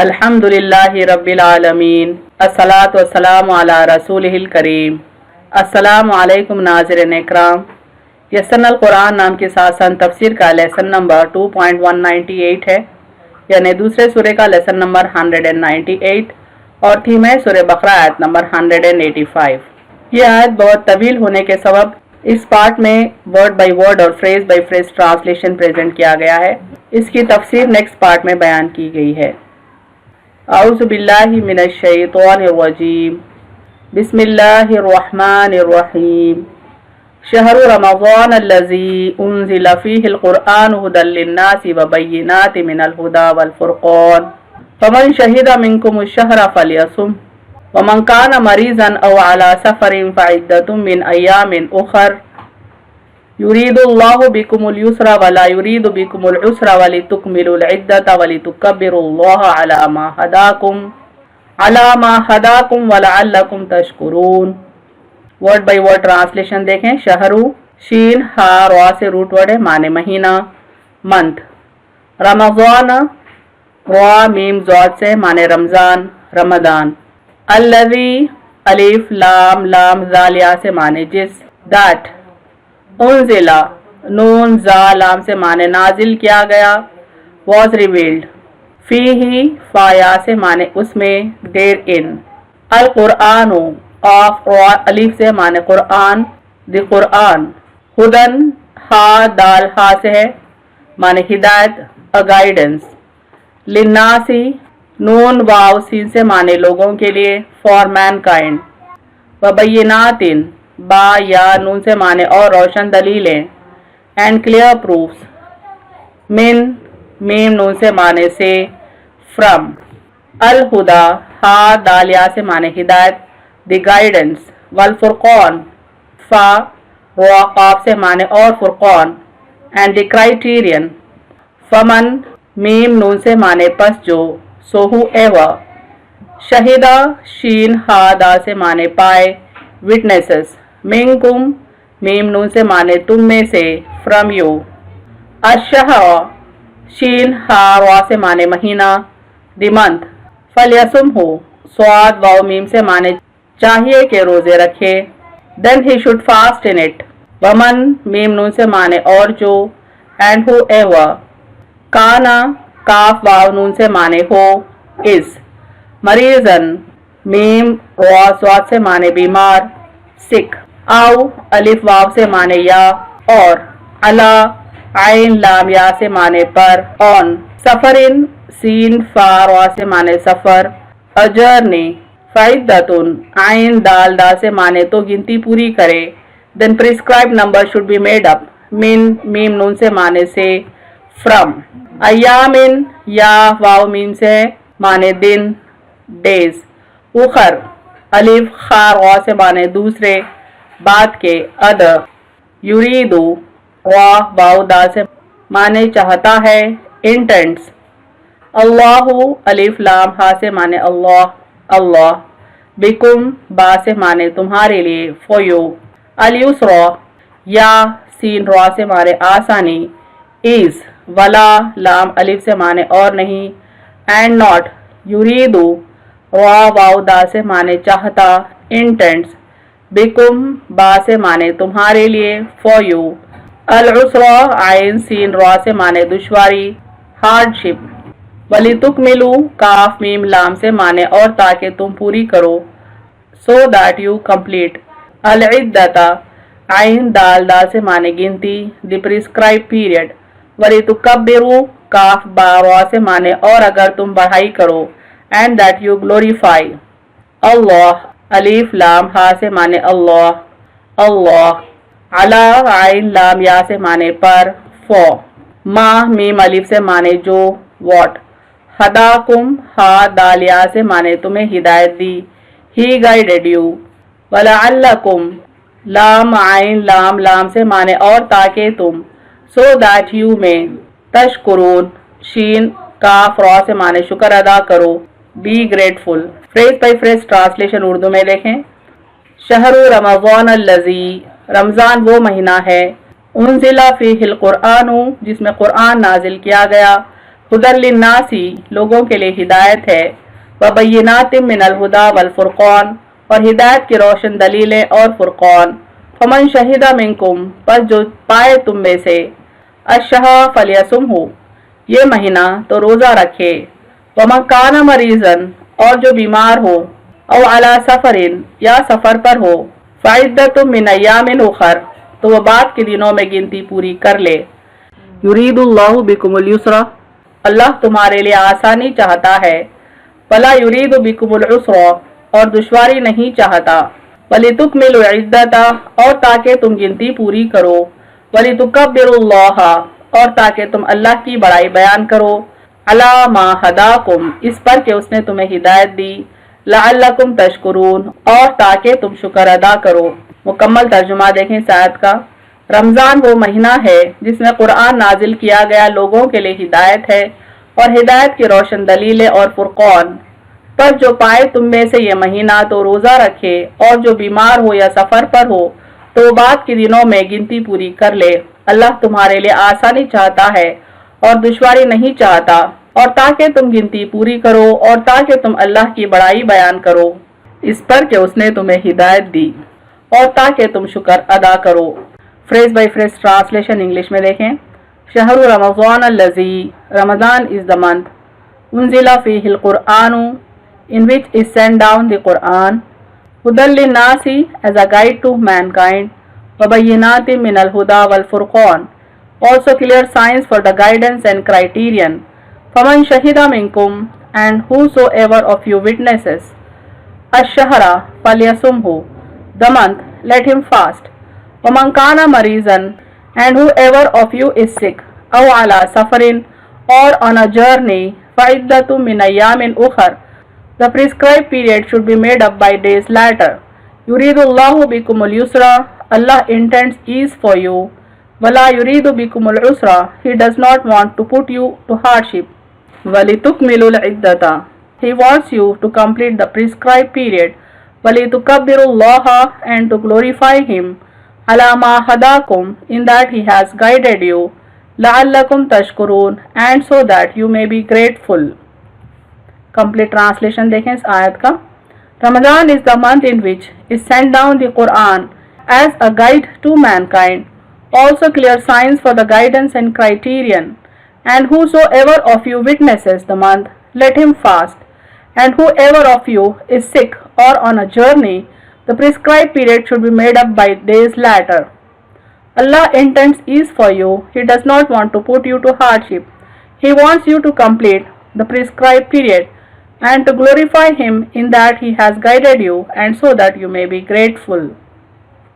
الحمد للہ رب العالمین، الصلاۃ والسلام علی رسولہ الکریم۔ السلام علیکم ناظرین اکرام۔ یسن القرآن نام کے ساتھ تفسیر کا لیسن نمبر 2.198 ہے، یعنی دوسرے سورے کا لیسن نمبر 198 اور تھیم ہے سورہ بقرہ آیت نمبر 185۔ یہ آیت بہت طویل ہونے کے سبب اس پارٹ میں ورڈ بائی ورڈ اور phrase by phrase translation present کیا گیا ہے۔ اس کی تفسیر نیکسٹ پارٹ میں بیان کی گئی ہے۔ اعوذ باللہ من الشیطان الرجیم، بسم اللہ الرحمن الرحیم۔ شہر رمضان الذی انزل فیہ القرآن ھدی للناس وبینات من الھدی والفرقان، فمن شہد منکم الشہر فلیصم، ومن کان مریضا او علی سفر فعدۃ من ایام اخر، یرید اللہ بکم الیسر ولا یرید بکم العسر ولتکملوا العدۃ ولتکبروا اللہ علی ما ہداکم ولعلکم تشکرون۔ ورڈ بائی ورڈ ٹرانسلیشن دیکھیں۔ شہرو، شین ہا را سے روٹ ورڈ ہے، معنی مہینہ، منتھ۔ رمضان، را میم زاد سے معنی رمضان، رمضان۔ الذی، الف لام لام زال یا سے معنی جس، دیٹ۔ انزلہ، نون زا لام سے معنی نازل کیا گیا، واز ریویلڈ۔ فیہ، فا یا سے معنی اس میں، دیر ان۔ القرآن، آف را الف سے معنی قرآن، دی قرآن۔ ہدن، ہا دال ہا سے ہے، معنی ہدایت، گائیڈنس۔ للناسی، نون واو سین سے معنی لوگوں کے لیے، فار مین کائنڈ۔ وبینات، با یا نون سے معنی اور روشن دلیلیں، اینڈ کلیئر پروفس۔ من، میم نون سے معنی سے، فرام۔ الہدا، ہا دال یا سے معنی ہدایت، دی گائیڈنس۔ والفرقان، فا را قاف سے معنی اور فرقان، اینڈ دی کرائیٹیرین۔ فمن، میم نون سے معنی پس جو، سو ہو ایور۔ شہیدہ، شین ہا دا سے معنی پائے، وٹنسز۔ منکم، میم نون سے معنی تم میں سے، فرام یو۔ الشہر، شین ہا را سے معنی مہینہ، دی منتھ۔ فلیصم ہو، صاد واو میم سے معنی چاہیے کہ روزے رکھے، then he should fast in it. ومن، میم نون سے معنی اور جو، اینڈ ہو ایور۔ کانا، کاف واو نون سے معنی ہو، از۔ مریضن، میم را صاد سے معنی بیمار، سک۔ او، الف واو سے معنی یا اور۔ علا، عین لام یا سے معنی پر، آن۔ سفرن، سین فا را سے معنی سفر، اجرنی۔ فعدتن، عین دال دا سے معنی تو گنتی پوری کرے، then prescribed number should be made up. من، میم نون سے معنی سے، فرام۔ ایامن، یا واو میم سے معنی دن، ڈیز۔ اخر، الف خا را سے معنی دوسرے، بعد کے، ادر۔ یریدو، را واو دا سے معنی چاہتا ہے، انٹینٹس۔ اللہ، الف لام ہا سے معنی اللہ، اللہ۔ بکم، با سے معنی تمہارے لیے، فور یو۔ الیسر، یا سین را سے معنی آسانی، ایز۔ ولا، لام الف سے معنی اور نہیں، اینڈ ناٹ۔ یریدو، را واو دا سے معنی چاہتا، انٹینٹس۔ بکم، با سے معنی تمہارے لیے، فور یو۔ العسر، عین سین را سے معنی دشواری، ہارڈ شپ۔ وَلِتُكْمِلُوا، کاف میم لام سے معنی اور تاکہ تم پوری کرو، so that you complete۔ العدۃ، عین دال دا سے معنی گنتی، دی prescribed period۔ وَلِتُكَبِّرُوا، کاف با را سے معنی اور اگر تم بڑھائی کرو، and that you glorify۔ اللہ، الف لام ہا سے معنی اللہ، اللہ۔ علی، عین لام یا سے معنی پر، فور۔ ما، میم الف سے معنی جو، واٹ۔ ہداکم، ہا دال یا سے معنی تمہیں ہدایت دی، ہی گائیڈڈ یو۔ ولعلکم، لام عین لام لام سے معنی اور تاکہ تم، سو دیٹ یو میں۔ تشکرون، شین کاف را سے معنی شکر ادا کرو، be grateful. Phrase by phrase translation Urdu میں دیکھیں۔ شہر رمضان الذی، رمضان وہ مہینہ ہے، انزل فیہ القرآن، جس میں قرآن نازل کیا گیا، ہدی للناس لوگوں کے لیے ہدایت ہے، وبینات من الہدی والفرقان اور ہدایت کی روشن دلیلیں اور فرقان، فمن شہد منکم پس جو پائے تم میں سے، الشہر فلیصمہ یہ مہینہ تو روزہ رکھے، ومن کان مریضا اور جو بیمار ہو، او علی سفر یا سفر پر ہو، فعدۃ من ایام اخر تو وہ بعد کے دنوں میں گنتی پوری کر لے۔ یرید اللہ بکم الیسر اللہ تمہارے لیے آسانی چاہتا ہے، ولا یرید بکم العسر اور دشواری نہیں چاہتا، ولتکملوا العدۃ اور تاکہ تم گنتی پوری کرو، ولتکبروا اللہ اور تاکہ تم اللہ کی بڑائی بیان کرو، علی ما ہداکم اس پر کہ اس نے تمہیں ہدایت دی، لعلکم تشکرون اور تاکہ تم شکر ادا کرو۔ مکمل ترجمہ دیکھیں اس آیت کا۔ رمضان وہ مہینہ ہے جس میں قرآن نازل کیا گیا، لوگوں کے لیے ہدایت ہے اور ہدایت کی روشن دلیلیں اور فرقان، پر جو پائے تم میں سے یہ مہینہ تو روزہ رکھے، اور جو بیمار ہو یا سفر پر ہو تو بعد کے دنوں میں گنتی پوری کر لے۔ اللہ تمہارے لیے آسانی چاہتا ہے اور دشواری نہیں چاہتا، اور تاکہ تم گنتی پوری کرو اور تاکہ تم اللہ کی بڑائی بیان کرو اس پر کہ اس نے تمہیں ہدایت دی، اور تاکہ تم شکر ادا کرو۔ Phrase by phrase translation English میں دیکھیں۔ شہر رمضان الذی رمضان is the month انزل فیہ القرآن in which is sent down the Quran ہدی للناس as a guide to mankind وبینات من الہدی والفرقان also clear signs for the guidance and criterion فمن شہد منکم and whosoever of you witnesses الشہر فلیصمہ the month let him fast ومن کان مریضا and whoever of you is sick او علی سفر or on a journey فعدۃ من ایام اخر the prescribed period should be made up by days later یرید اللہ بکم الیسر Allah intends ease for you ولا یرید بکم العسر he does not want to put you to hardship وَلِتُكْمِلُوا الْعِدَّةَ he wants you to complete the prescribed period وَلِتُكَبِّرُوا اللَّهَ and to glorify him عَلَى مَا هَدَاكُمْ in that he has guided you لَعَلَّكُمْ تَشْكُرُونَ and so that you may be grateful۔ Complete translation دیکھیں اس آیت کا۔ Ramadan is the month in which is sent down the Quran as a guide to mankind, also clear signs for the guidance and criterion, and whosoever of you witnesses the month, let him fast, and whoever of you is sick or on a journey, the prescribed period should be made up by days later. Allah intends ease for you, He does not want to put you to hardship. He wants you to complete the prescribed period and to glorify Him in that He has guided you and so that you may be grateful.